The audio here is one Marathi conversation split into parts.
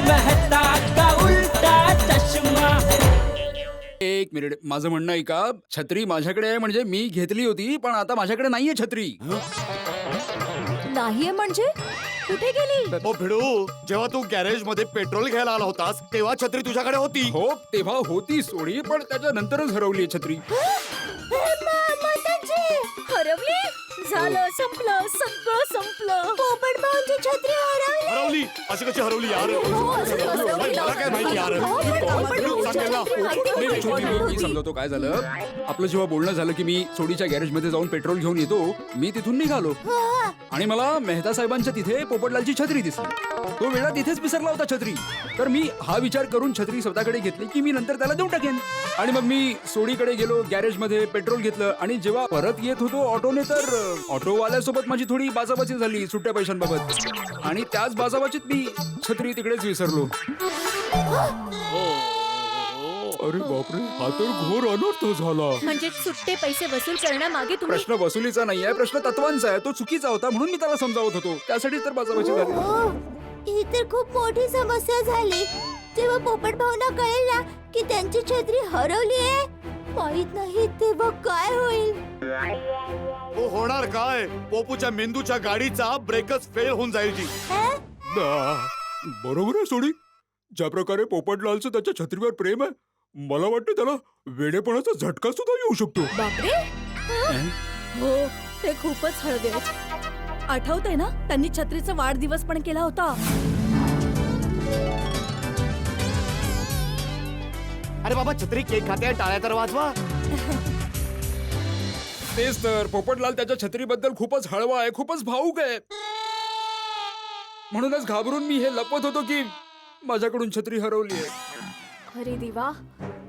मेहता का उल्टा चष्मा. एक मिनिट, माझं म्हणणं आहे का, छत्री माझ्याकडे आहे म्हणजे मी घेतली होती, पण आता माझ्याकडे नाहीये छत्री. नाहीये म्हणजे कुठे गेली? ओ भिडू, जेव्हा तू गॅरेज मध्ये पेट्रोल घ्यायला आला होतास तेव्हा छत्री तुझ्याकडे होती. हो, तेव्हा होती सोडी, पण त्याच्यानंतरच हरवली छत्री. हरवली? झालं, संपलं, सगळं संपलं. पोपट भाऊंची छत्री हरवली. हरवली? अशी कशी हरवली यार? मला काय माहिती यार? भिडू, सांगेल ना. मी समजवतो काय झालं. आपलं जेव्हा बोलणं झालं की मी सोडीच्या गॅरेज मध्ये जाऊन पेट्रोल घेऊन येतो, मी तिथून निघालो आणि मला मेहता साहेबांच्या तिथे पोपटलालची छत्री दिसली. तो वेळा तिथेच विसरला होता छत्री. तर मी हा विचार करून छत्री स्वतःकडे घेतली की मी नंतर त्याला देऊन टाकेन. आणि मग मी सोडीकडे गेलो, गॅरेज मध्ये पेट्रोल घेतलं आणि जेव्हा परत येत होतो ऑटोने, तर ऑटोवाल्यासोबत माझी थोडी बाचाबाची झाली सुट्ट्या पैशांबाबत. आणि त्याच बाचाबाचीत मी छत्री तिकडेच विसरलो. अरे बापरे, हा तर घोर अनर्थ झाला. म्हणजे सुट्टे पैसे वसूल करण्यामागे तुम्ही प्रश्न वसुलीचा नाहीये, प्रश्न तत्वांचा आहे. तो चुकीचा होता म्हणून मी त्याला समजावत होतो, त्यासाठी तर बाचाबाची झाली. ही तर खूप मोठी समस्या झाली. जेव्हा पोपट भाऊंना कळेल ना की त्यांची छत्री हरवली आहे, माहित नाही तेव्हा काय होईल. हो, होणार काय? पोपूच्या मेंदूच्या गाडीचा ब्रेकच फेल होऊन जाईल जी. बरोबर आहे सोडी. ज्या प्रकारे पोपटलालचं त्याच्या छत्रीवर प्रेम आहे, मला वाटतं त्याला वेडेपणाचा झटका सुद्धा येऊ शकतो. बापरे. हो, ते खूपच हळवे. आठवतंय ना, त्यांनी छत्रीचा वाढदिवस पण केला होता. अरे बाबा, छत्री केक खाते, टाळ्या तर वाजवा. तेच तर, पोपटलाल त्याच्या छत्रीबद्दल खूपच हळवा आहे, खूपच भावुक आहे. म्हणूनच घाबरून मी हे लपवत होतो की माझ्याकडून छत्री हरवली आहे. अरे देवा,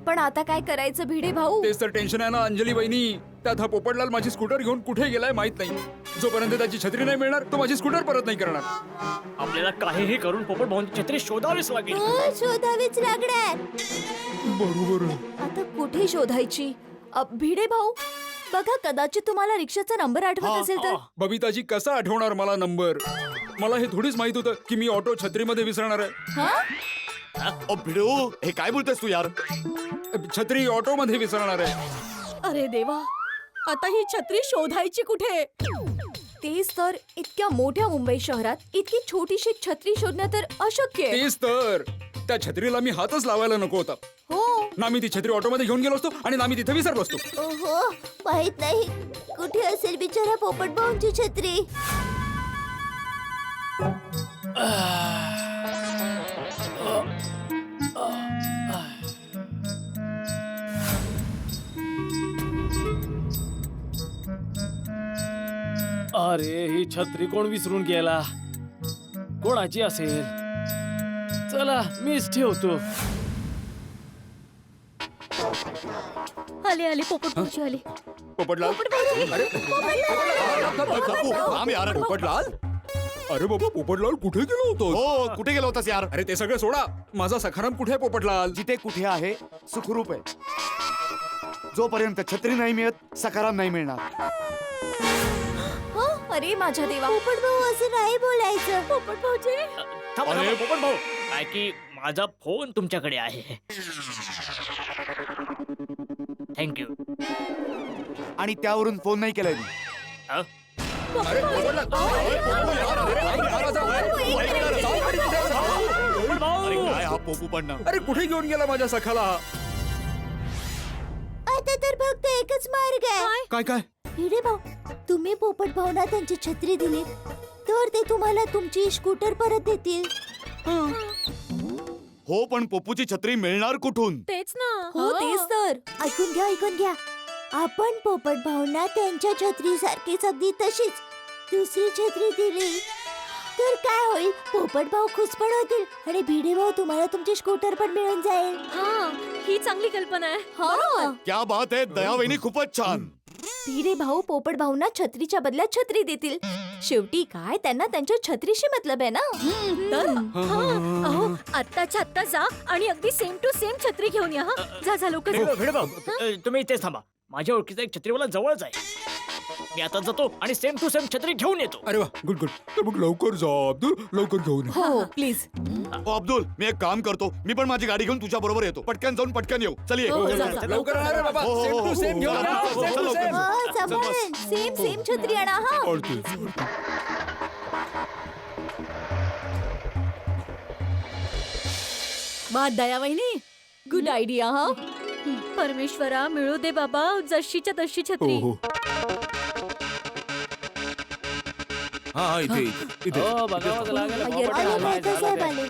पण आता काय करायचं भिडे भाऊ? तेच तर टेन्शन आहे ना अंजली वहिनी. त्यात हा पोपटलाल माझी स्कूटर घेऊन कुठे गेलाय माहित नाही. जोपर्यंत त्याची छत्री नाही मिळणार, तो माझी स्कूटर परत नाही करणार. आपल्याला काहीही करून पोपट भाऊंची छत्री शोधावीच लागेल. शोधावीच लागणार. बरोबर. आता कुठे शोधायची? भिडे भाऊ बघा, कदाचित तुम्हाला रिक्षाचा नंबर आठवत असेल तर. बबिताजी, कसा आठवणार मला नंबर? मला हे थोडीच माहित होतं की मी ऑटो छत्रीमध्ये विसरणार आहे. ओ भिडू, हे काय बोलतेस तू यार? छत्री ऑटो मध्ये विसरणार आहे. अरे देवा, आता ही छत्री शोधायची कुठे? तेच तर, इतक्या मोठ्या मुंबई शहरात इतकी छोटीशी छत्री शोधणं तर अशक्य आहे. तेच तर, त्या छत्रीला मी हातच लावायला नको होता. हो. ना मी ती छत्री ऑटो मध्ये घेऊन गेलो असतो आणि ना मी तिथे विसरलो असतो. ओहो, माहित नाही कुठे असेल बिचारा पोपट भाऊंची छत्री. अरे, ही छत्री कोण विसरून गेला? कोणाची असेल? चला, मीच ठेवतो. आले आले, पोपट भाऊची आली. पोपटलाल, अरे थांब यार. पोपटलाल, अरे बाबा, पोपटलाल कुठे गेलो होतो? हो, कुठे गेला होतास यार? अरे ते सगळं सोडा, माझा सखाराम कुठे आहे पोपटलाल? जिथे कुठे आहे सुखरूप आहे. जोपर्यंत छत्री नाही मिळत, सकाराम नाही मिळणार. अरे माझ्या देवा, पोपट भाऊ असं नाही बोलायचं. पोपट भाऊचे थांबा, अरे, पोपट भाऊ, काय की माझा फोन तुमच्याकडे आहे. थँक्यू. आणि त्यावरून फोन नाही केलाय मी. अरे पोपटलाल, अरे काय हा पोपू पण ना. अरे कुठे घेऊन गेला माझ्या सखाला? आता तर फक्त एकच मार्ग आहे. काय काय? भिडे भाऊ, तुम्ही पोपट भाऊना त्यांची छत्री दिली तर ते तुम्हाला तुमची स्कूटर परत देतील. हो, पण पोपूची छत्री मिळणार कुठून? तेच ना. हो, तेच तर. ऐकून घ्या, ऐकून घ्या. आपण पोपट भाऊंना त्यांच्या छत्री सारखीच अगदी तशीच दुसरी छत्री दिली तर काय होईल? पोपट भाऊ खुश पण होतील आणि भिडे भाऊ तुम्हाला तुमची स्कूटर पण मिळून जाईल. ही चांगली कल्पना आहे. क्या बात आहे, दयावहिनी, खूपच छान. भिडे भाऊ पोपट भाऊंना छत्रीच्या बदल्यात छत्री देतील. शेवटी काय, त्यांना त्यांच्या छत्रीशी मतलब आहे ना. तर अहो, आत्ताच्या आत्ता जा आणि अगदी सेम टू सेम छत्री घेऊन या. जा जा लवकर. भिडे भाऊ, तुम्ही इथेच थांबा. माझ्या ओळखीचा एक छत्रीवाला जवळच आहे. मी आता जातो आणि सेम टू सेम छत्री घेऊन येतो. अरे वा गुड गुड. तर मग लवकर जा अब्दुल, लवकर घेऊन ये. हो प्लीज. ओ अब्दुल, मी एक काम करतो, मी पण माझी गाडी घेऊन तुझ्या बरोबर येतो. पटकन जाऊन पटकन येऊ. चल ये. हो, जा, जा. लवकर आणा रे बाबा. हो, हो, सेम हो, टू हो, सेम हो, घेऊन हो, या. हो, सेम चल, टू लवकर. सेम. जबरन सेम छत्री आणा हा. वा दया वहिनी, गुड आयडिया हा. परमेश्वरा मिळू दे बाबा जशीच्या तशी छत्री. हो हो. हा इथे इथे इथे. हो बघावंच लागेल. अय्यर, पोपट आले काय मेहता झालं साहेब ते. आले.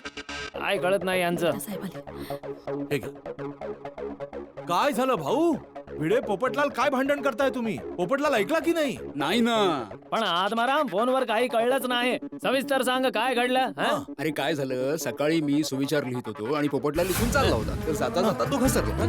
काय कळत नाही यांचं. साहेब आले. हे घ्या. काय झालं भाऊ? भिडे पोपटलाल काय भांडण करताय तुम्ही? पोपटलाल ऐकला की नाही? नाही ना. पण आत्माराम फोनवर काही कळलंच नाही. सविस्तर सांग काय घडलं. हं? अरे काय झालं, सकाळी मी सुविचार लिहित होतो आणि पोपटला लिहून चालला होता, तर जाता जाता तो घसरला.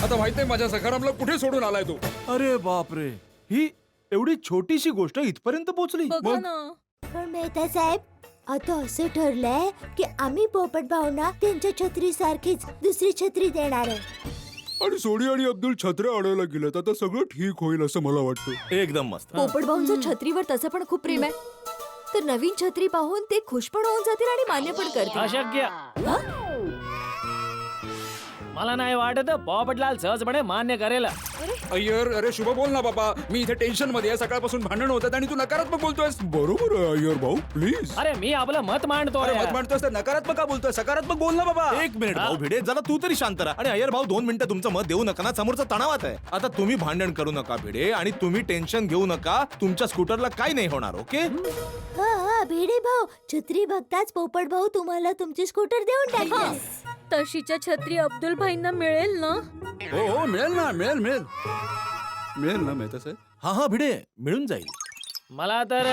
आता माहित नाही माझ्या सखारामला कुठे सोडून आलाय तो. अरे बापरे, ही एवढी छोटीशी गोष्ट इथपर्यंत पोहोचली. बघा ना. पण मेहता साहेब, आता असं ठरलंय की आम्ही पोपट भाऊंना त्यांच्या छत्री सारखीच दुसरी छत्री देणार आहे. आणि सोडी आणि अब्दुल छत्र्या आणायला गेलेत, आता सगळं ठीक होईल असं मला वाटतं. एकदम मस्त. पोपट भाऊंचं छत्रीवर तसं पण खूप प्रेम आहे, तर नवीन छत्री पाहून ते खुश पण होऊन जातील आणि मान्य पण करतील. अशक्य. मला नाही वाटत पोपटलाल सहजपणे मान्य करेल. अय्यर, अरे शुभ बोल ना बाबा. मी इथे टेन्शन मध्ये आहे, सकाळपासून भांडण होतात आणि तू नकारात्मक बोलतोयस. बरोबर आहे अय्यर भाऊ, प्लीज. अरे मी आपलं मत मांडतो. अरे मत मांडतोस तर नकारात्मक का बोलतोय? सकारात्मक बोल ना बाबा. एक मिनिट भाऊ भिडे, जरा तू तरी शांत राहा. आणि अय्यर भाऊ 2 मिनिटं तुमचं मत देऊ नका ना, समोरचा तणावात आहे. आता तुम्ही भांडण करू नका भिडे, आणि तुम्ही टेन्शन घेऊ नका. तुमच्या स्कूटरला काही नाही होणार. ओके. हा भिडे भाऊ, छत्री बघताच पोपट भाऊ तुम्हाला तुमची स्कूटर देऊन टाकतील. तशीच्या छत्री अब्दुल भाईंना मिळेल ना. हो हो मिळेल ना, मिळेल मिळेल मिळेल ना मेहता साहेब. हा हा भिडे, मिळून जाईल. मला तर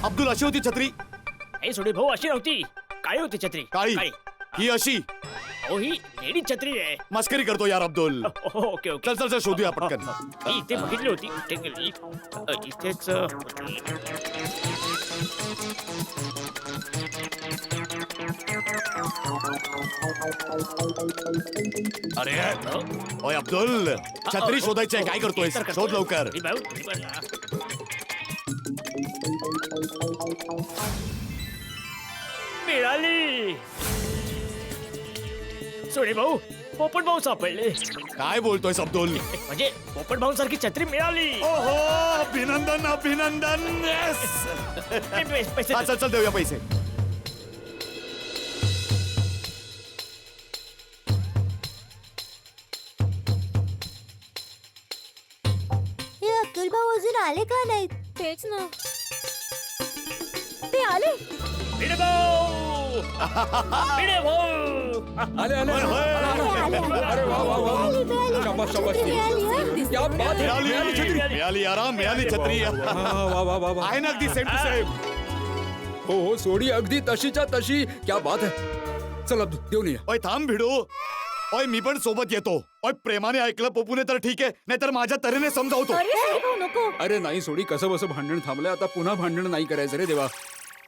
अब्दुल, अशी होती छत्री. हे सोडी भाऊ अशी नव्हती. काळी होती छत्री. काळी. ही अशी. हो ही लेडी छत्री आहे. मस्करी करतो यार अब्दुल. Okay okay. चल चल चल, शोधूया पटकन. मी इथे बघितली होती. इथे गेली. इथेच होती. अरे ओय अब्दुल, छत्री शोधायची आहे. काय करतोय? शोध लवकर. ही भाऊ, ही बघ ना. मिळाली. सोडी भाऊ, पोपट भाऊ सापडले. काय बोलतोय अब्दुल? म्हणजे पोपट भाऊ सारखी छत्री मिळाली. ओहो, अभिनंदन अभिनंदन. Yes. पैसे हा, चल चल देऊया पैसे. हे अब्दुल भाऊ अजून आले का नाहीत? तेच ना. ते आले. भिडे भाऊ. भिडे भाऊ. आले आले आले. अरे वा वा वा. मिळाली, मिळाली. शाबास, शाबास. छत्री मिळाली, हं? क्या बात है. मिळाली छत्री. मिळाली आराम, मिळाली छत्री. वा वा वा वा. आहे ना अगदी सेम टू सेम. हो हो सोडी अगदी तशीच्या तशी. क्या बात आहे. चल अब्दुल देऊन ये. ओय थांब भिडू. ओय मी पण सोबत येतो. ओय प्रेमाने ऐकलं पप्पूने तर ठीक आहे, नाहीतर माझ्या तऱ्हेने समजावतो. अरे सोडी भाऊ नको. अरे नाही सोडी, कसं बसं भांडण थांबलंय, आता पुन्हा भांडण नाही करायचं रे देवा.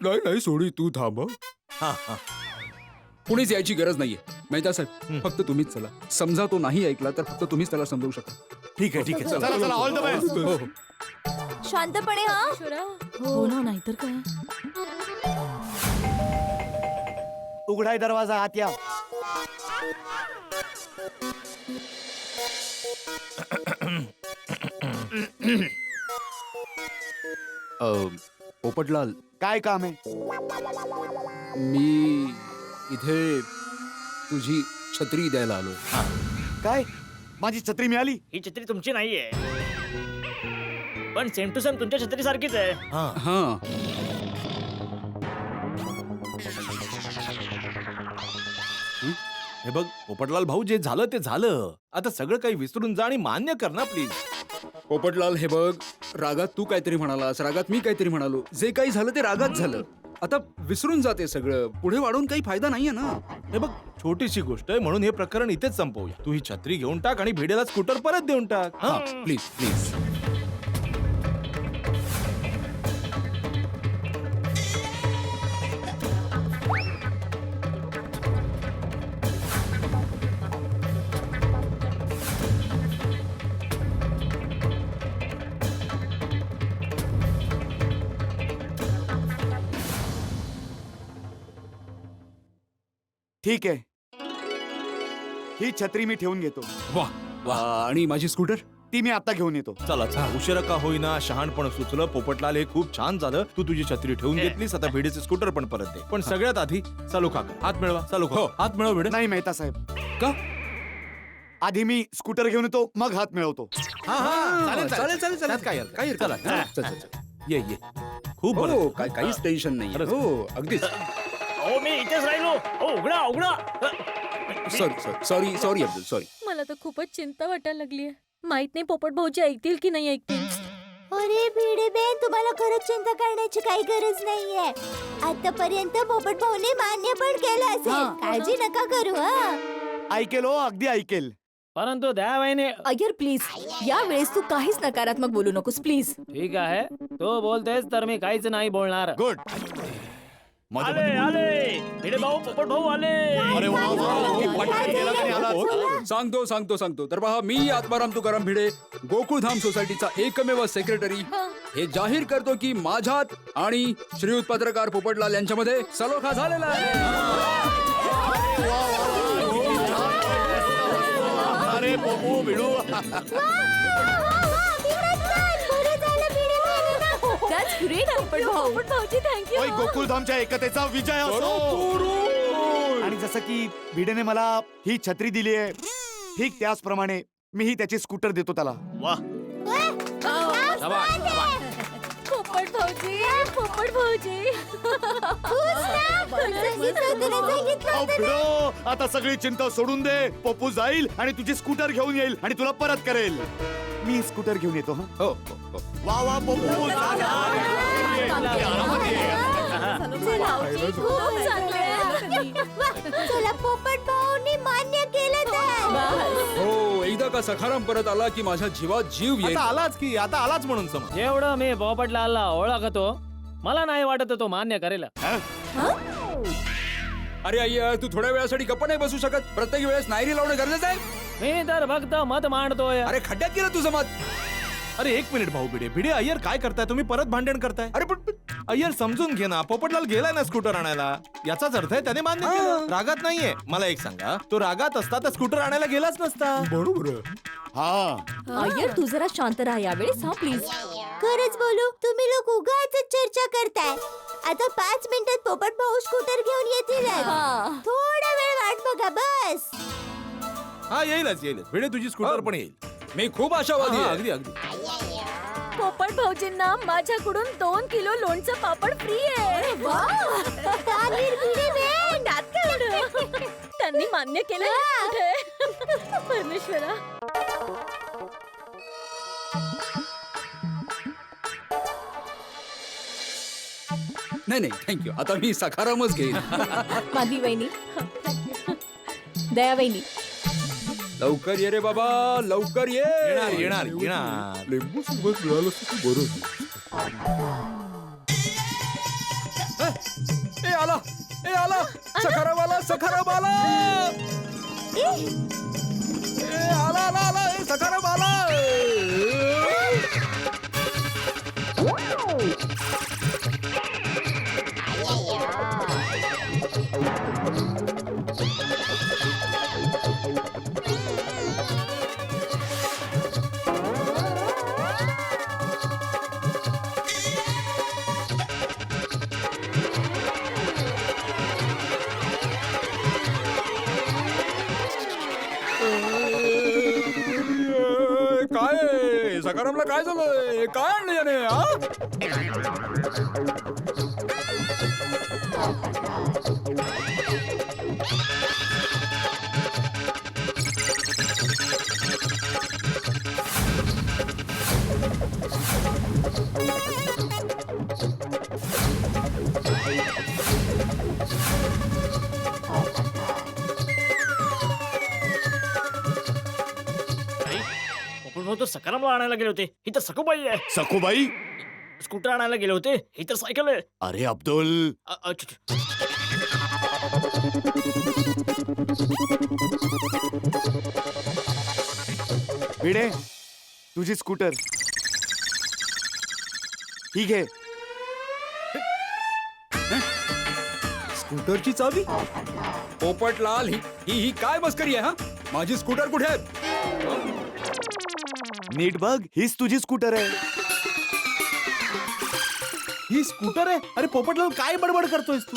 नाही नाही सोडी तू थांब. हा हा. कुणीच यायची गरज नाहीये. मेहता साहेब फक्त तुम्हीच चला. समजा तो नाही ऐकला तर फक्त तुम्हीच त्याला समजावू शकता. ठीक आहे ठीक आहे. चला चला, ऑल द बेस्ट. हो, हो. शांतपणे हा. ईश्वरा. हो ना, नाहीतर काय. उघडाय दरवाजा, आत या. पोपटलाल, काय काम आहे? मी इथे तुझी छत्री द्यायला आलो. काय? माझी छत्री मिळाली? ही छत्री तुमची नाहीये, पण सेम टू सेम तुमच्या छत्री सारखीच आहे. हा. हा हे बघ पोपटलाल भाऊ, जे झालं ते झालं. आता सगळं काही विसरून जा आणि मान्य कर ना प्लीज. पोपटलाल हे बघ, रागात तू काहीतरी म्हणालास, रागात मी काहीतरी म्हणालो. जे काही झालं ते रागात झालं. आता विसरून जाते सगळं. पुढे वाढून काही फायदा नाहीये ना. हे बघ, छोटीशी गोष्ट आहे म्हणून हे प्रकरण इथेच संपवूया. तू ही छत्री घेऊन टाक आणि भिडेला स्कूटर परत देऊन टाक. हा प्लीज प्लीज. ठीक आहे, ही छत्री मी ठेवून घेतो. वा आणि माझी स्कूटर? ती मी आता घेऊन येतो. चला चला, उशिरा का होईना शहाणपण सुचलं. पोपटलाल, हे खूप छान झालं. तू तुझी छत्री ठेवून घेतलीस, आता भिडेचे स्कूटर पण परत दे. पण सगळ्यात आधी चालू काका हात मिळवा. चालू हो. हात मिळव भिडे. नाही मेहता साहेब, का? आधी मी स्कूटर घेऊन येतो, मग हात मिळवतो. हा हा, चालेल चालेल, चालेल, त्यात काय हरकत? काय हरकत चला नाही. चल, चल, चल. ये ये. खूप बरं. हो काहीच टेन्शन नाही. खरंच. हो अगदीच. हो मी इथेच राहिलो. हो उघडा उघडा. Sorry Abdul, sorry. मला तर खूपच चिंता वाटायला लागलीये. माहित नाही पोपट भाऊजी ऐकतील की नाही ऐकतील. अरे भिडे बेन, तुम्हाला खरंच चिंता करण्याची काही गरज नाहीये. आतापर्यंत पोपट भाऊने मान्य पण केलं असेल. काळजी नका करू. हा ऐकेल हो, अगदी ऐकेल. परंतु द्यावाईने अय्यर प्लीज, या वेळेस तू काहीच नकारात्मक बोलू नकोस प्लीज. ठीक आहे, तो बोलतेस तर मी काहीच नाही बोलणार. गुड. आले आले भिडे भाऊ, पोपट भाऊ आले. अरे वा, वा, वा. पटकन गेला का नाही आला? सांगतो तर पहा, मी आत्माराम तुकाराम भिडे, गोकुळधाम सोसायटीचा एकमेव सेक्रेटरी, हे जाहीर करतो की माझ्यात आणि श्रीयुत पत्रकार पोपटलाल यांच्यामध्ये सलोखा झालेला आहे. अरे पोपू भिडू. That's great, पोपट भाऊ. पोपट भाऊजी थँक्यू. ओय, गोकुळधामच्या एकतेचा विजय असो. आणि जसं की भिडेने मला ही छत्री दिली आहे, ठीक त्याचप्रमाणे मीही त्याची स्कूटर देतो त्याला. पोपट भाऊजी, पोपट भाऊजी. अहो, भिडो, आता सगळी चिंता सोडून दे. पप्पू जाईल आणि तुझी स्कूटर घेऊन येईल आणि तुला परत करेल. मी स्कूटर घेऊन येतो. हो हो हो. वा वा पप्पू, जा, जा. भाऊजी खूप चांगले आहे. चला, पोपट भाऊनी मान्य केलं तर. हो एकदा का सखाराम परत आला की माझ्या जीवात जीव येईल. आता आलाच की, आता आलाच म्हणून समज. जेवढं मी पोपटलालला ओळखतो, मला नाही वाटत तो मान्य करेल. अरे अय्या, तू थोड्या वेळासाठी गप्प नाही बसू शकत? प्रत्येक वेळेस नायरी लावणं गरजेचं आहे? मी तर फक्त मत मांडतोय. अरे खड्ड्यात गेलं तुझं मत. अरे एक मिनिट भाऊ भिडे. भिडे, अय्यर काय करताय तुम्ही? परत भांडण करताय? अरे पण अय्यर समजून घे ना, पोपटलाल गेलाय ना स्कूटर आणायला. याचाच अर्थ आहे त्याने मान्य केलं. रागात नाहीये. मला एक सांगा, तो रागात असता तर स्कूटर आणायला गेलाच नसता. बरोबर. हा, अय्यर, तू जरा शांत राहा यावेळेस. हा प्लीज. खरंच बोलू, तुम्ही लोक उगाच चर्चा करताय. आता 5 मिनिटात पोपट भाऊ स्कूटर घेऊन येतील. थोडा वेळ वाट बघा बस. हा येईलच भिडे, तुझी स्कूटर पण येईल. मी खूप आशावादी हा, आहे. अगदी अगदी. पोपट भाऊजींना माझ्याकडून 2 किलो लोणचं पापड फ्री आहे. आमिर भिडे बेन. त्यात काय एवढं? त्यांनी मान्य केलं कुठे? परमेश्वरा. नाही थँक्यू. आता मी सखारामच घेईन. माधवी वहिनी, दया वहिनी. लवकर ये रे बाबा, लवकर ये. येणार. लिंबू सोबत मिळालं असतं तर बरं. ए आला सखाराम आला. ए आला ए सखाराम आला. काय सखारामला काय झालंय? काय आणलं याने? तर सकारामला आणायला गेले होते, ही तर सखूबाई आहे. सखूबाई स्कूटर आणायला गेले होते, ही तर सायकल आहे. अरे अब्दुल भिडे तुझी स्कूटर ठीक आहे. स्कूटरची चावी. पोपटलाल ही काय मस्करी आहे? हा, माझी स्कूटर कुठे आहे? नीट बघ, हीच तुझी स्कूटर आहे. ही स्कूटर आहे. अरे पोपटलाल काय बडबड करतोयस तू?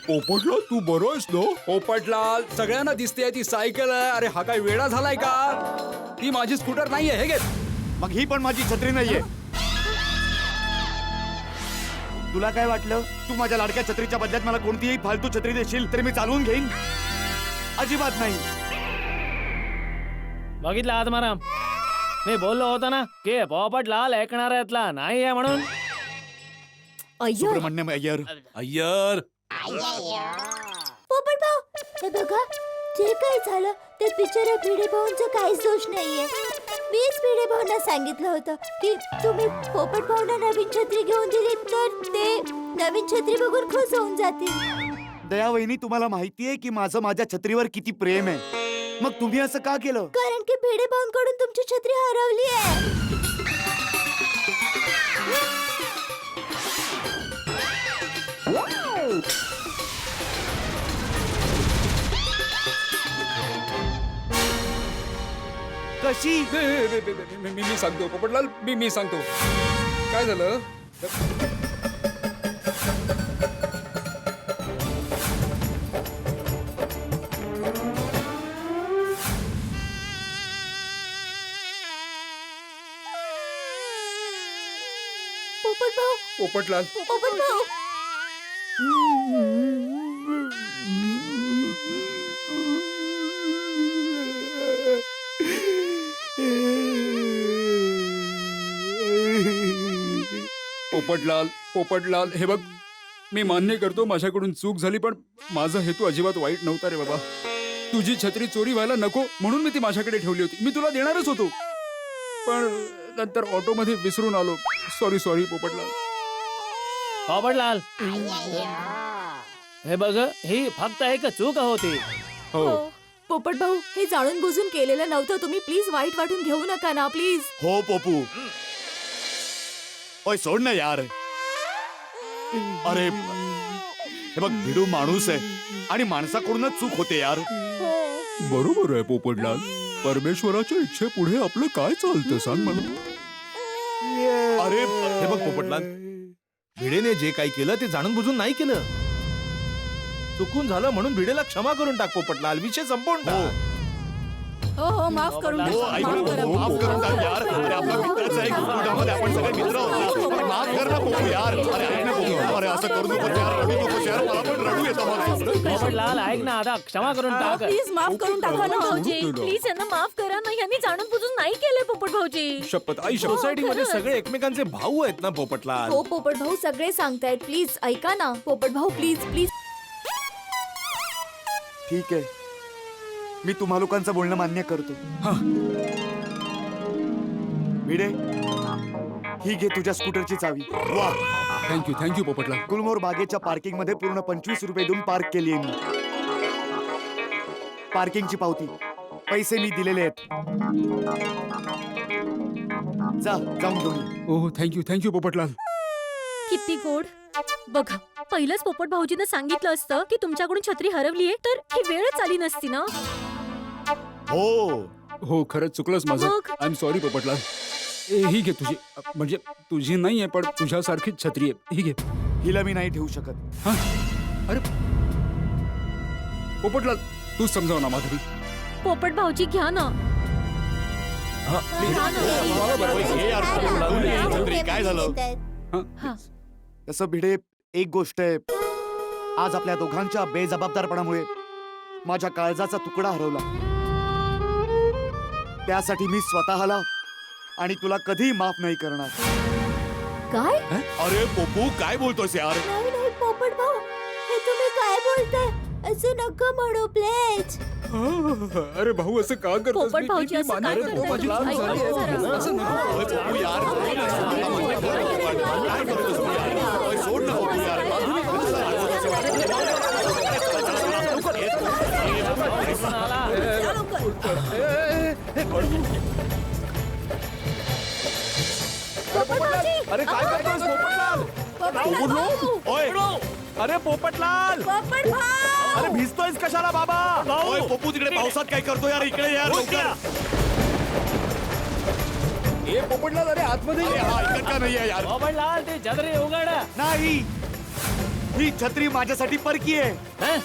पोपटलाल तू बरोबर आहेस ना? पोपटलाल सगळ्यांना दिसते ती सायकल आहे. अरे हा काय वेडा झालाय का? ती माझी स्कूटर नाहीये. हे घे. मग ही पण माझी छत्री नाहीये. तुला काय वाटलं तू माझ्या लाडक्या छत्रीच्या बदल्यात मला कोणतीही फालतू छत्री देशील तरी मी चालवून घेईन? अजिबात नाही. बघितलं आत्माराम, मी बोललो होतो ना की पोपटलाल ऐकणाऱ्यातला नाही आहे म्हणून. अय्यर सुब्रमण्यम अय्यर अय्यर पोपट भाऊ हे बघा, जे काही झालं ते बिचाऱ्या भिडे भाऊंचा काहीच दोष नाहीये. मीच भिडे भाऊंना सांगितलं होतं की तुम्ही पोपट भाऊंना नवीन छत्री घेऊन दिली तर ते नवीन छत्री बघून खुश होऊन जातील. दया वहिनी, तुम्हाला माहितीये की माझं माझ्या छत्रीवर किती प्रेम आहे. मग तुम्ही असं का केलं? कारण की भिडे भाऊंकडून तुमची छत्री हरवली आहे. कशी? मी सांगतो पोपटलाल, मी सांगतो काय झालं. पोपट भाऊ, पोपटलाल पोपट भाऊ. पोपटलाल हे बघ, मी मान्य करतो माझ्याकडून चूक झाली, पण माझा हेतू अजिबात वाईट नव्हता रे बाबा. तुझी छत्री चोरी व्हायला नको म्हणून मी ती माझ्याकडे ठेवली होती. मी तुला देणारच होतो, पण नंतर ऑटोमध्ये विसरून आलो. सॉरी पोपटलाल. पोपटलाल, हे बघ, ही फक्त एक चूक होती. हो पोपट भाऊ, हे जाणून बुजून केलेलं नव्हतं. तुम्ही प्लीज वाईट वाटून घेऊ नका ना प्लीज. हो पोपू. ओय सोड ना यार. अरे हे बघ, भिडू माणूस आहे आणि माणसाकडूनच चूक होते यार. बरोबर आहे पोपटलाल. परमेश्वराच्या इच्छेपुढे आपलं काय चालतं सांग मला. अरे हे बघ पोपटलाल, भिडेने जे काही केलं ते जाणून बुजून नाही केलं. चुकून झालं म्हणून भिडेला क्षमा करून टाक पोपटलाल. विषय संपवून टाक. हो माफ करून हो, ऐक ना, माफ करून टाक यार. अरे आपला मित्राचा एक कुटुंबामध्ये आपण सगळे मित्र होतो. अरे माफ कर ना पोपू यार. अरे ऐक ना पोपू, अरे असं करू नको यार, रडू नको यार. मला पण रडू येतं मला. पोपटलाल ऐक ना, आता क्षमा करून टाक. प्लीज माफ करून टाका ना. भाऊजी प्लीज यांना माफ करा ना. यांनी जाणून बुजून नाही केलंय पोपट भाऊजी. शपथ आई शपथ. सोसायटीमध्ये सगळे एकमेकांचे भाऊ आहेत ना पोपटलाल. हो पोपट भाऊ, सगळे सांगतायत. प्लीज ऐका ना पोपट भाऊ, प्लीज. ठीक आहे, मी तुम्हा लोकांचं बोलणं मान्य करतो. भिडे, ही घे तुझ्या स्कूटरची चावी. वा, थँक्यू पोपटलाल. गुलमोहर बागेच्या पार्किंग मध्ये पूर्ण 25 रुपये देऊन पार्क केली आहे मी. पार्किंगची पावती, पैसे मी दिलेले आहेत. जाऊन घेऊन ये. ओह थँक्यू पोपटलाल. किती गोड. बघा, पहिलंच पोपट भाऊजीनं सांगितलं असतं की तुमच्याकडून छत्री हरवलीये तर ही वेळच आली नसती ना. हो, खरंच चुकलंच माझं. मग? I am sorry Popatlal. ही घे तुझी, म्हणजे तुझी नाहीये पण तुझ्यासारखीच छत्री आहे. ही घे. हिला मी नाही ठेवू शकत. हा? अरे पोपटलाल, तूच समजाव ना माधुरी. पोपट भाऊजी घ्या ना. घ्या ना. काय झालं? हा? तसं भिडे, एक गोष्ट आहे, आज आपल्या दोघांच्या बेजबाबदारपणामुळे माझ्या काळजाचा तुकडा हरवला. त्यासाठी मी स्वतःला आणि तुला कधी माफ नाही करणार. काय? अरे पोपू, काय बोलतोस यार? नाही पोपट भाऊ, हे तुम्ही काय बोलताय? असं नको म्हणू प्लीज. अरे भाऊ असं का करतोस? पोपट मी भाऊजी किती असं मान्य काय करतो, करताय माझी तुम्ही? चूक झाली ऐका आहे. जरा. असं नको. ओय, पप्पू यार, ओय, सोड ना पप्पू यार. अरे काय करतोस पोपटलाल? ओय, अरे पोपटलाल पोपट भाऊ अरे भिजतोयस कशाला बाबा? ओय, पप्पू तिकडे पावसात काय करतो यार? इकडे यार लवकर. ए पोपटलाल, अरे आतमध्ये अरे, ये. हा ऐकत का नाहीये यार? पोपटलाल ते छत्री उघड. नाही, ही छत्री माझ्यासाठी परकी आहे. हं?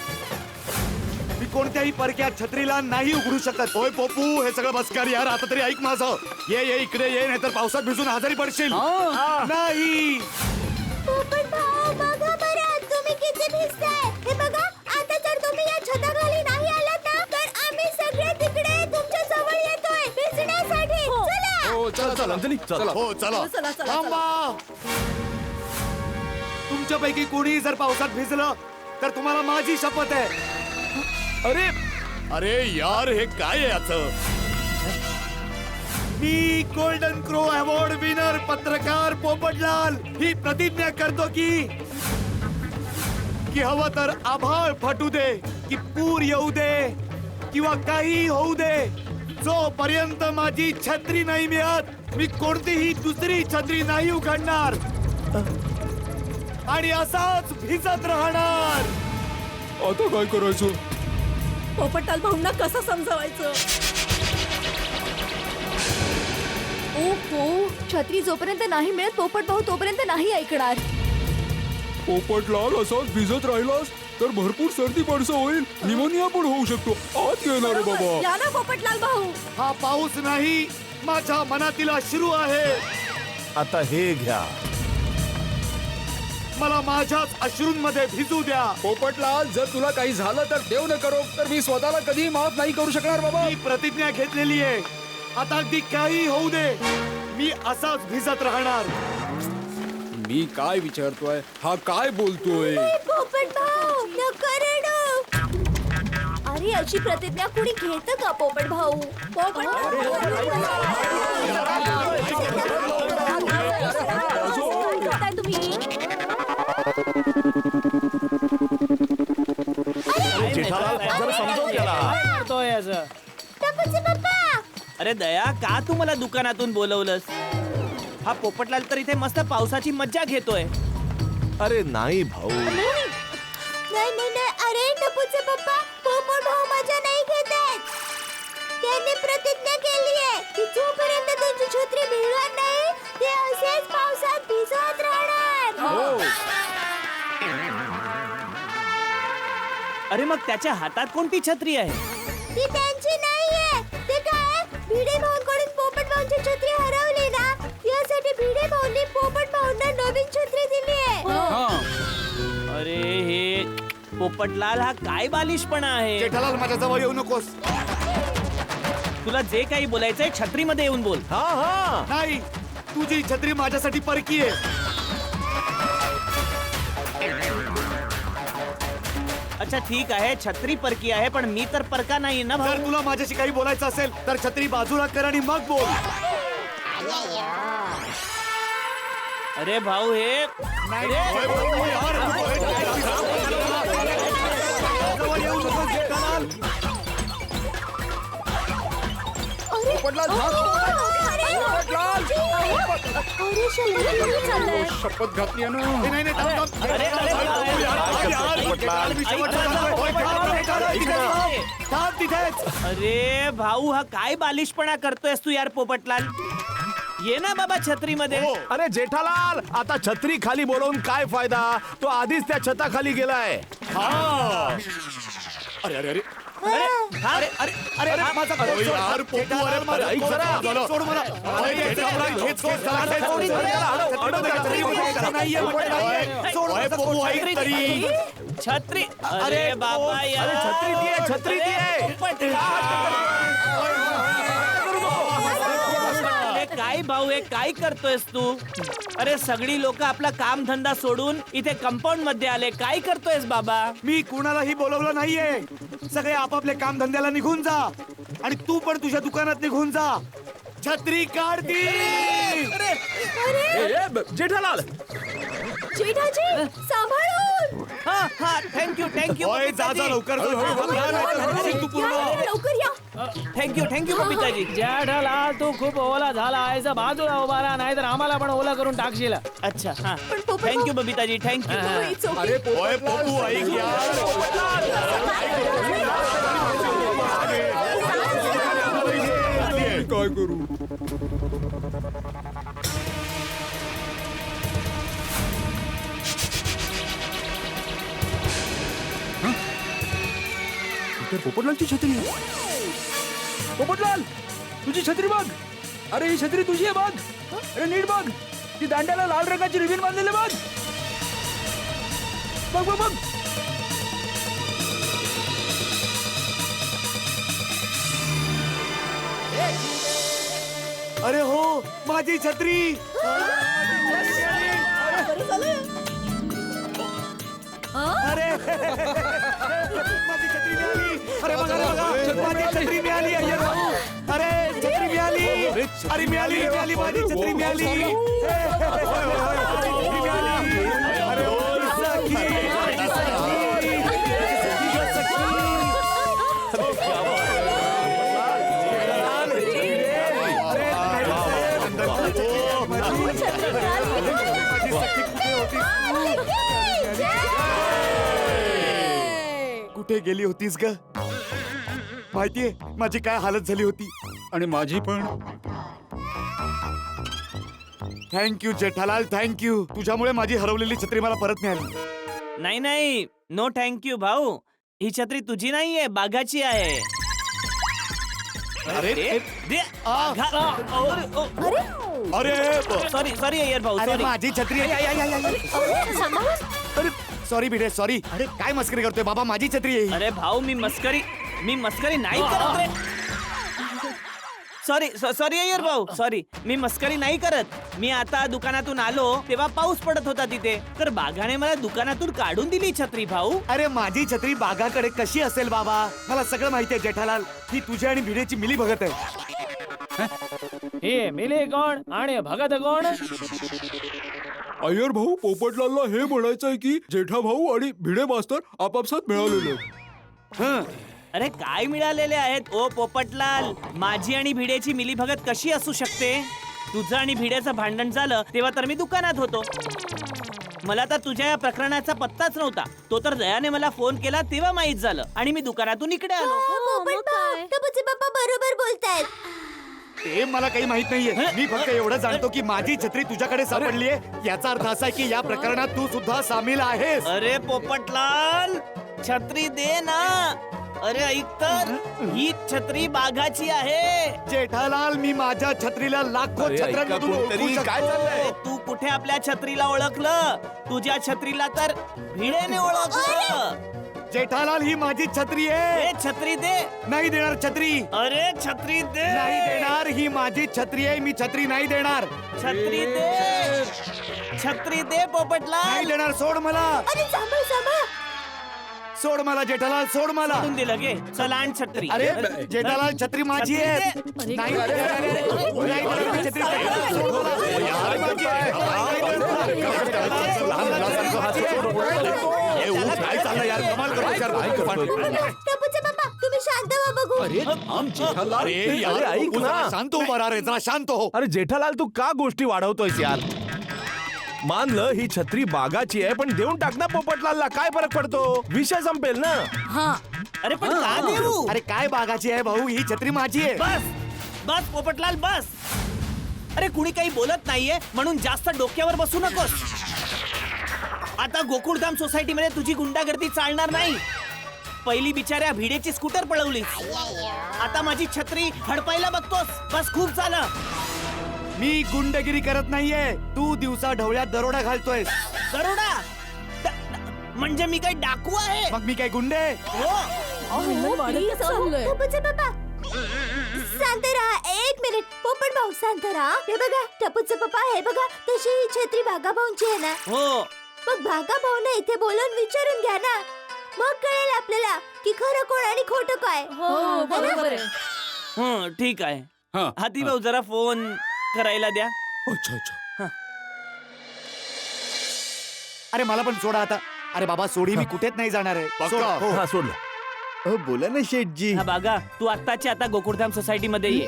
मी कोणत्याही परक्या छत्रीला नाही उघडू शकत. ओय पप्पू, हे सगळं बसकार यार. आता तरी ऐक माझं. ये इकडे ये, नाहीतर पावसात भिजून आजारी पडशील. नाही. पोपट भाऊ बघा बरं, तुम्ही किती भिजताय. हे बघा, आता जर तुम्ही या छताखाली नाही आलात ना, तर आम्ही सगळे तिकडे तुमच्या जवळ येतोय भिजण्यासाठी. चला. हो चला चला अंजली चला. हो चला. थांबा. तुमच्यापैकी कोणी जर पावसात भिजलं तर तुम्हाला माझी शपथ आहे. अरे अरे यार, हे काय आहे याचं? मी गोल्डन क्रो अवॉर्ड विनर पत्रकार पोपटलाल ही प्रतिज्ञा करतो की हवं तर आभाळ फाटू दे, की पूर येऊ दे, किंवा काही होऊ दे, जोपर्यंत माझी छत्री नाही मिळत मी कोणतीही दुसरी छत्री नाही उघडणार आणि असाच भिजत राहणार. आता काय करायचं? पोपटलाल भाऊंना कसं समजवायचं? ओहो, छत्री जोपर्यंत नाही मिळत पोपट भाऊ तोपर्यंत नाही ऐकणार. पोपटलाल असाच भिजत राहिलास तर भरपूर सर्दी पडसं होईल, निमोनिया पण होऊ शकतो. आत येणार आहे बाबा. या ना पोपटलाल भाऊ. हा पाऊस नाही, माझ्या मनातील अश्रू आहे. आता हे घ्या. मला माझ्याच अश्रूंमध्ये भिजू द्या. पोपटलाल, जर तुला काही झालं तर देव न करो, तर मी स्वतःला कधी माफ नाही करू शकणार बाबा. मी प्रतिज्ञा घेतलेली आहे. आता अगदी काही होऊ दे, मी असाच भिजत राहणार. मी काय विचारतोय, हा काय बोलतोय? पोपट भाऊ नको रडू. अरे अशी प्रतिज्ञा कुणी घेतं का पोपट भाऊ? पोपट काय तुम्ही जेठालाल जरा समजावून त्याला. काय करतोय याचं? पप्पा. अरे दया, का तू मला दुकानातून बोलवलंस? हा पोपटलाल तर इथे मस्त पावसाची मज्जा घेतोय. अरे नाही भाऊ, नाही. अरे टपूचे पप्पा, पोपट भाऊ मजा नाही घेत आहेत. त्यांनी प्रतिज्ञा केली आहे की जोपर्यंत त्यांची छत्री मिळणार नाही ते असेच पावसात भिजत राहणार. अरे मग त्याच्या हातात कोणती छत्री आहे? ती त्यांची नाहीये. ते काय, भिडे भाऊंकडून पोपट भाऊंची छत्री हरवली ना, यासाठी भिडे भाऊंनी पोपट भाऊंना नवीन छत्री दिली आहे. अरे हे पोपटलाल, हा काय बालिशपणा आहे? जेठालाल, माझ्या जवळ येऊ नकोस. तुला जे काही बोलायचंय छत्रीमध्ये येऊन बोल. हा हा नाही, तुझी छत्री माझ्यासाठी परकी आहे. अच्छा ठीक आहे, छत्री परकी आहे, पण मी तर परका नाही ना जर भाऊ. तुला माझ्याशी काही बोलायचं असेल तर छत्री बाजूला कर आणि मग बोल. अरे भाऊ हे ओय पप्पू यार, जवळ येऊ नकोस जेठालाल. पोपटलाल, अरे शंभर शपथ घातली ना. नाही, थांब. अरे, पप्पू यार, यार, जेठालाल, मी शेवटचं सांगतोय. ओय, थांब तिथेच. अरे भाऊ, हा काय बालिशपणा करतोयस तू यार पोपटलाल? ये ना बाबा छत्रीमध्ये. अरे जेठालाल, आता छत्री खाली बोलवून काय फायदा? तो आधीच त्या छताखाली गेलाय. अरे अरे अरे अरे अरे अरे अरे माझा कोट सोड. यार, पोपू, अरे माझा ऐक कोट जरा. सोड. सोड मला. अरे, खेच, झाला, खेच. नाहीये म्हटलं नाहीये. सोड माझा पोपू, ऐक तरी. छत्री. अरे बाबा यार. अरे छत्री ती आहे, छत्री ती आहे. अरे काय भाऊ, हे काय करतोयस तू? अरे सगळी लोक आपला काम धंदा सोडून इथे कंपाऊंड मध्ये आले. काय करतोयस बाबा? मी कुणालाही बोलवलं नाहीये. सगळे आपापले काम धंद्याला निघून जा आणि तू पण तुझ्या दुकानात निघून जा. छत्री काढती. जेठालाल जेठाजी सांभाळून हा हा थँक्यू थँक्यू ओय, जा जा लवकर जा. तू पूर्ण लवकर या. थँक्यू बबिताजी. जेठालाल तू खूप ओला झाला आहेस, बाजूला उभा राहा, नाहीतर आम्हाला पण ओला करून टाकशील. अच्छा हा पण पोपट thank you Babitaji thank you. It's okay. अरे ओय पोपू ऐक काय करू? इथे पोपटलालची छत्री आहे. पोपटलाल, तुझी छत्री बघ. अरे ही छत्री तुझी आहे बघ. अरे नीट बघ, ती दांड्याला लाल रंगाची रिबीन बांधलेली बघ. बघ बघ बघ. अरे हो, माझी छत्री. अरे माझी छत्री मिळाली. अरे बघा रे बघा, माझी छत्री मिळाली. अय्यर भाऊ, अरे छत्री मिळाली. अरे मिळाली मिळाली, माझी छत्री मिळाली. छत्री मिळाली. अरे ओ सखी, माझी सखी. कुठे गेली होतीस ग? माहितीये माझी काय हालत झाली होती. आणि माझी पण. Thank you Jethalal, thank you. तुझ्यामुळे माझी हरवलेली छत्री मला परत मिळाली. नाही नाही नो थँक्यू भाऊ. ही छत्री तुझी नाहीये, बाघाची आहे. अरे अरे सॉरी सॉरी अय्यर भाऊ अरे सॉरी. माझी छत्री अरे सॉरी भिडे सॉरी. अरे काय मस्करी करतोय बाबा, माझी छत्री आहे. अरे भाऊ मी मस्करी नाही करत रे. सॉरी सॉरी अय्यर भाऊ सॉरी. मी मस्करी नाही करत. मी आता दुकानातून आलो तेव्हा पाऊस पडत होता तिथे, तर बाघाने मला दुकानातून काढून दिली छत्री भाऊ. अरे माझी छत्री बागाकडे कशी असेल बाबा? मला सगळं माहितीये जेठालाल. ही तुझ्या आणि भिडेची मिली भगत आहे. हे मिले कोण आणि भगत कोण? अय्यर भाऊ, पोपटलालला हे म्हणायचं आहे की जेठा भाऊ आणि भिडे मास्तर आपापसात मिळालेले. अरे काय मिळालेले आहेत ओ पोपटलाल? माझी आणि भिडेची मिलीभगत कशी असू शकते? तुझं आणि भिड्याचं भांडण झालं तेव्हा तर मी दुकानात होतो. मला तर तुझ्या या प्रकरणाचा पत्ताच नव्हता. तो तर दयाने मला फोन केला तेव्हा माहित झालं आणि मी दुकानातून इकडे आलो. टपूचे पप्पा बरोबर बोलतायत. ते मला काही माहित नाहीये. मी फक्त एवढं जाणतो की माझी छत्री तुझ्याकडे सापडलीये. याचा अर्थ असा आहे की या प्रकरणात तू सुद्धा सामील आहेस. अरे पोपटलाल छत्री दे ना. अरे ऐक तर, ही छत्री बाघाची आहे. जेठालाल, मी माझ्या छत्रीला लाखो छत्र्यांमधून ओळखू शकतो. अरे, तू कुठे आपल्या छत्रीला ओळखलं? तुझ्या छत्रीला तर भिडेने ओळखलं. जेठालाल, ही माझी छत्री आहे. ए, छत्री दे. नाही देणार छत्री. अरे छत्री दे. नाही देणार. ही माझी छत्री आहे. मी छत्री नाही देणार. छत्री दे. छत्री दे पोपटलाल. नाही देणार. सोड मला. अरे सांभाळ. सोड मला जेठालाल, सोड मला. सोडून दिलं गे. चला आण छत्री. अरे जेठालाल, छत्री माझी आहे. नाही देणार. नाही देणार मी छत्री. यार, माझी आहे. काय चाललंय यार? कमाल करतोस यार. टपूचे पप्पा तुम्ही शांत व्हा बघू. अरे यार, ऐक ना. शांत उभा राहा रे, जरा शांत हो. अरे जेठालाल, तू का गोष्टी वाढवतोयस यार? मानलं ही छत्री बागाची आहे, पण देऊन टाक ना पोपटलालला. काय फरक पडतो? विषय संपेल ना. अरे पण का देऊ? अरे काय बागाची आहे भाऊ? ही छत्री माझी आहे. बस बस पोपटलाल बस. अरे कुणी काही बोलत नाहीये म्हणून जास्त डोक्यावर बसू नकोस. आता गोकुळधाम सोसायटीमध्ये तुझी गुंडागर्दी चालणार नाही. पहिली बिचाऱ्या भिडेची स्कूटर पळवली, आता माझी छत्री हडपायला बघतोस. बस खूप झालं. मी गुंडगिरी करत नाहीये. तू दिवसा ढवळ्यात दरोडा घालतोयस. दरोडा? म्हणजे मी काही डाकू आहे? मग मी काय गुंडे? हो. वाढतच चाललंय. टपूचे पप्पा शांत राहा. एक मिनिट पोपट भाऊ शांत राहा. हे बघा टपूचं पप्पा, हे बघा तशी ही छत्री भागा भाऊंची आहे ना. हो मग भागा भाऊना इथे बोलवून विचारून घ्या ना. मग कळेल आपल्याला की खरं कोण आणि खोटं काय. हो बरोबर आहे. ठीक आहे. हा हाती भाऊ जरा फोन करायला द्या. अच्छा अच्छा. अरे मला पण सोडा आता. अरे बाबा सोडी, मी कुठेच नाही जाणार आहे. सोडा. हो. हा सोडलं. बोला ना शेठजी. हा बागा, तू आत्ताच्या आता गोकुळधाम सोसायटी मध्ये ये.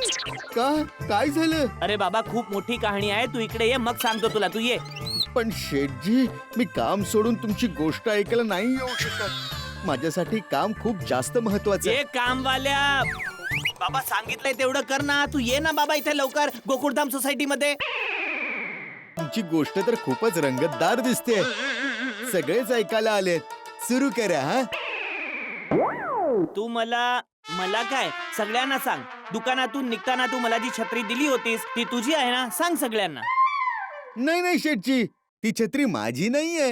का काय झालं? अरे बाबा खूप मोठी कहाणी आहे, तू इकडे ये मग सांगतो तुला. तू ये. पण शेठजी मी काम सोडून तुमची गोष्ट ऐकायला नाही येऊ शकत. माझ्यासाठी काम खूप जास्त महत्वाचं आहे. ये कामवाल्या, बाबा सांगितलंय तेवढं कर ना. तू ये ना बाबा इथे लवकर गोकुळधाम सोसायटी मध्ये. तुमची गोष्ट तर खूपच रंगतदार दिसते. सगळेच ऐकायला आलेत. सुरू करा. हा तू मला काय सगळ्यांना सांग. दुकानातून निघताना तू मला जी छत्री दिली होतीस ती तुझी आहे ना, सांग सगळ्यांना. नाही नाही शेठजी, ती छत्री माझी नाहीये.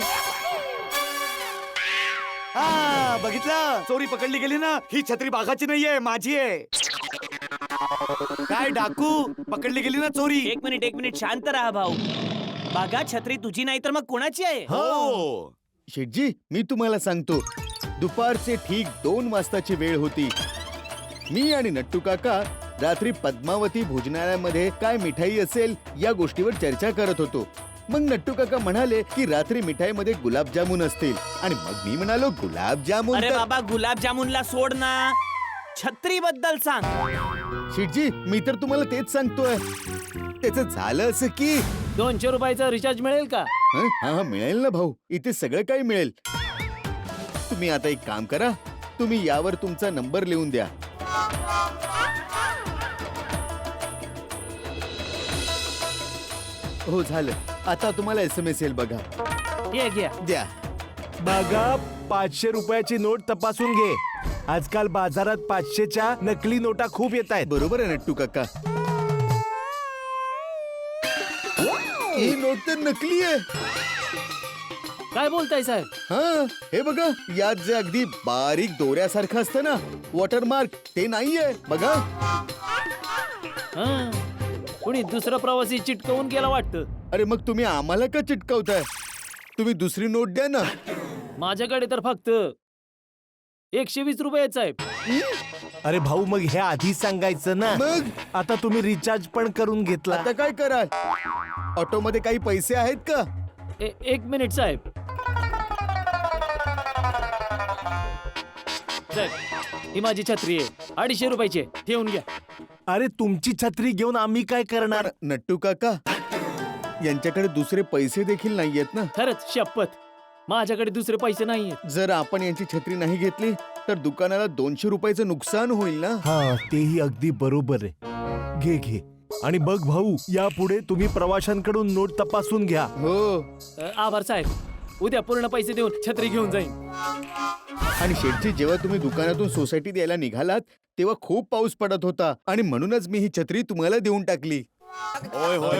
हा बघितलं, चोरी पकडली गेली ना. ही छत्री बाघाची नाहीये, माझी आहे. काय डाकू, पकडली गेली ना चोरी. एक मिनिट शांत राहा भाऊ. बागा छत्री तुझी नाही तर मग कोणाची आहे? हो शेठजी मी तुम्हाला सांगतो, दुपारचे ठीक 2 वाजताची वेळ होती. मी आणि नट्टू काका रात्री पद्मावती भोजनालयामध्ये काय मिठाई असेल या गोष्टीवर चर्चा करत होतो. मग नट्टू काका म्हणाले की रात्री मिठाईमध्ये गुलाबजामुन असतील, आणि मग मी म्हणालो गुलाबजामुन अरे तर- बाबा गुलाबजामुनला सोड ना, छत्री बद्दल सांग. शेठजी मी तर तुम्हाला तेच सांगतोय. त्याचं झालं असं की 200 रुपयाचा रिचार्ज मिळेल का? हा मिळेल ना भाऊ, इथे सगळं काही मिळेल. तुम्ही आता एक काम करा, तुम्ही यावर तुमचा नंबर लिहून द्या. हो झालं. आता तुम्हाला SMS येईल बघा. ये घ्या. द्या. बघा 500 रुपयाची नोट तपासून घे. आजकाल बाजारात 500च्या नकली नोटा खूप येत आहेत. बरोबर आहे नट्टू काका. ही नोट तर नकली आहे. काय बोलताय साहेब? हा हे बघा, यात जे अगदी बारीक दोऱ्यासारखं असतं ना, वॉटरमार्क, ते नाहीये बघा. हा, कोणी दुसरा प्रवासी चिटकवून गेला वाटतं. अरे मग तुम्ही आम्हाला का चिटकावताय? तुम्ही दुसरी नोट द्या ना. माझ्याकडे तर फक्त 120 रुपये आहेत साहेब. अरे भाऊ मग हे आधी सांगायचं ना. मग आता तुम्ही रिचार्ज पण करून घेतला. आता काय कराल? ऑटो मध्ये काही पैसे आहेत का? एक मिनिट साहेब. साहेब ही माझी छत्री आहे, 250 रुपयाची आहे, ठेवून घ्या. अरे तुमची छत्री घेऊन आम्ही काय करणार? नट्टू काका यांच्याकडे दुसरे पैसे देखील नाहीयेत ना. खरंच शपथ, माझ्याकडे दुसरे पैसे नाहीयेत. जर आपण यांची छत्री नाही घेतली तर दुकानाला 200 रुपयाचं नुकसान होईल ना. हा तेही अगदी बरोबर आहे. घे आणि बघ भाऊ, यापुढे तुम्ही प्रवाशांकडून नोट तपासून घ्या. हो. आभार साहेब, उद्या पूर्ण पैसे देऊन छत्री घेऊन जाईन. आणि शेठजी जेव्हा तुम्ही दुकानातून सोसायटीत यायला निघालात तेव्हा खूप पाऊस पडत होता, आणि म्हणूनच मी ही छत्री तुम्हाला देऊन टाकली. होय होय,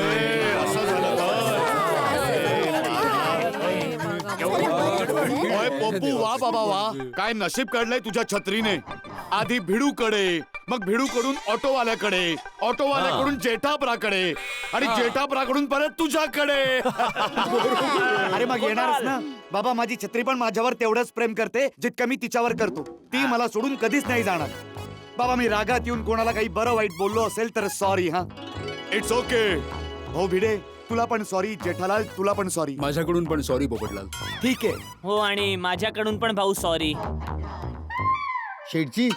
असं झालं तर. होय पप्पू, वा बाबा वा. काय नशीब काढलंय तुझ्या छत्रीने. आधी भिडूकडे, मग भिडूकडून ऑटोवाल्याकडे, ऑटोवाल्याकडून जेठापराकडे, आणि जेठापराकडून परत तुझ्याकडे. अरे मग येणारच ना बाबा. माझी छत्री पण माझ्यावर तेवढंच प्रेम करते जितकं मी तिच्यावर करतो. ती मला सोडून कधीच नाही जाणार. बाबा मी रागात येऊन कोणाला काही बरं वाईट बोललो असेल तर सॉरी. हा इट्स ओके. भाऊ भिडे तुला पण सॉरी. जेठालाल तुला पण सॉरी. माझ्याकडून पण सॉरी पोपटलाल. ठीक आहे. हो आणि माझ्याकडून पण भाऊ सॉरी. शेठजी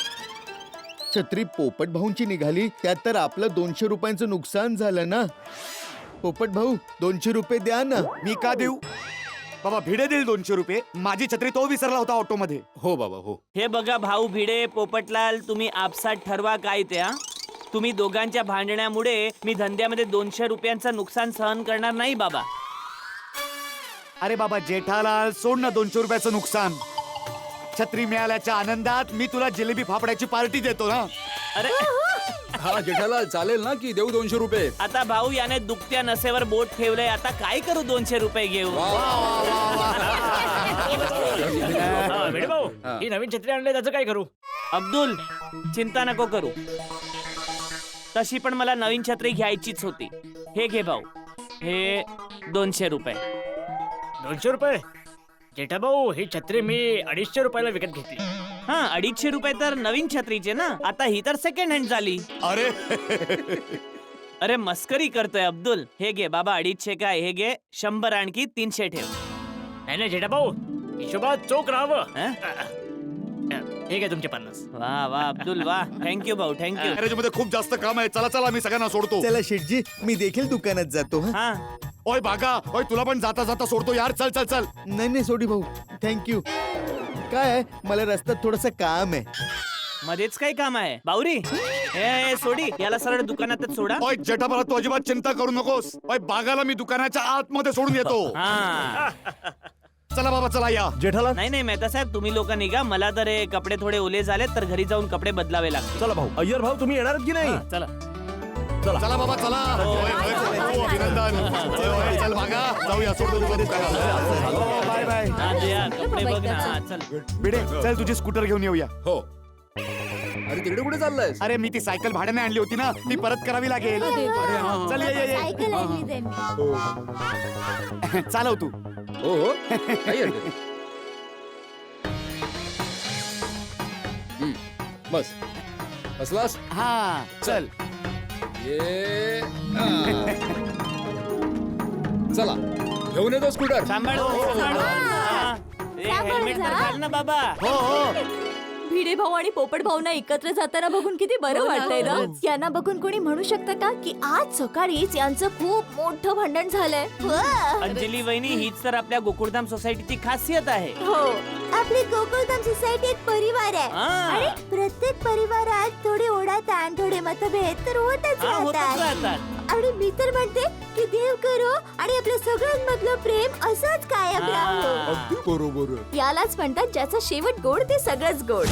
छत्री पोपट भाऊंची निघाली, त्यात तर आपलं 200 रुपयांचं नुकसान झालं ना. पोपट भाऊ 200 रुपये द्या ना. मी का देऊ बाबा? भिडे देईल 200 रुपये. माझी छत्री तो विसरला होता ऑटो मध्ये. हो बाबा हो. हे बघा भाऊ भिडे, पोपटलाल, तुम्ही आपसात ठरवा काय ते. हा तुम्ही दोघांच्या भांडण्यामुळे मी धंद्यामध्ये 200 रुपयांचं नुकसान सहन करणार नाही बाबा. अरे बाबा जेठालाल सोड ना 200 रुपयाचं नुकसान. छत्री मिळाल्याच्या आनंदात मी तुला जिलेबी फाफड्याची पार्टी देतो ना. अरे हा जेठालाल चालेल ना की देऊ 200 रुपये? आता भाऊ याने दुखत्या नसेवर बोट ठेवलंय, आता काय करू 200 रुपये घेऊ? भाऊ ही नवीन छत्री आणली, त्याचं काय करू? अब्दुल चिंता नको करू. तशी पण मला नवीन छत्री घ्यायचीच होती. हे घे भाऊ, हे 200 रुपये. 200 रुपये? जेठा भाऊ, ही छत्री मी 250 रुपयाला विकत घेतली. हा, 250 रुपये तर नवीन छत्रीचे ना. आता ही तर सेकंड हँड झाली. अरे अरे मस्करी करतोय अब्दुल. हे घे बाबा, 250 काय, हे घे 100 आणखी 300 ठेव. नाही नाही जेठा भाऊ, हिशोबात चोख राहावं. हं? हे घ्या तुमचे 50. वा वा अब्दुल वा, थँक्यू भाऊ, थँक्यू. गॅरेजमध्ये खूप जास्त काम आहे. चला चला, मी सगळ्यांना सोडतो. चला शेठजी, मी देखील दुकानात जातो हं. हा, ओय बागा, ओय तुला पण जाता जाता सोडतो यार. चल चल चल. नाही सोडी भाऊ, थँक्यू. काय आहे, मला रस्त्यात थोडस काम आहे. मध्येच काय काम आहे बावरी? हे सोडी, याला सरळ दुकानातच सोडा. ओय जेठाबाला, तू अजिबात चिंता करू नकोस. ओय बागाला मी दुकानाच्या आतमध्ये सोडून येतो. हा, चला बाबा, चला या. जेठालाल, नाही नाही मेहता साहेब, तुम्ही लोक निघा. मला तर हे कपडे थोडे ओले झालेत, तर घरी जाऊन कपडे बदलावे लागतील. चला भाऊ. अय्यर भाऊ, तुम्ही येणार की नाही? चला. चला बाबा, चला. ओय, ओय, ओय, अभिनंदन. ओय, ओय, चल बागा, जाऊया, सोडतो तुला दुकानात. Bye bye. हा, ते या, कपडे बघ ना. हा, चल. भिडे, चल तुझी स्कूटर घेऊन येऊया. हो. अरे तिकडे कुठे चाललायस? अरे मी ती सायकल भाड्याने आणली होती ना, ती परत करावी लागेल. चल ये ये सायकल आणली त्यांनी. ये. चालव तू. हो हो, काही हरकत नाही. बस बसलास? हा चल. ये चला, घेऊन येतो स्कूटर. सांभाळ, सांभाळ. हा, हे हेल्मेट तर घाल ना बाबा. हो हो. भिडे भाऊ आणि पोपट भाऊना एकत्र जाताना बघून किती बरं वाटतंय ना. यांना बघून कोणी म्हणू शकतं का की आज सकाळीच यांचं खूप मोठं भांडण झालंय. वा! अंजली वहिनी, हीच तर आपल्या गोकुळधाम सोसायटीची खासियत आहे. हो, आपली गोकुळधाम सोसायटी एक परिवार आहे. हा. आणि प्रत्येक परिवारात थोडी ओढाताण, थोडे मतभेद तर होतच हा, होतच राहतात. राहतात. आणि मी तर म्हणते की देव करो आणि आपल्या सगळ्यांमधलं प्रेम असंच कायम हा. राहो. बरोबर. यालाच म्हणतात ज्याचा शेवट गोड ते सगळंच गोड.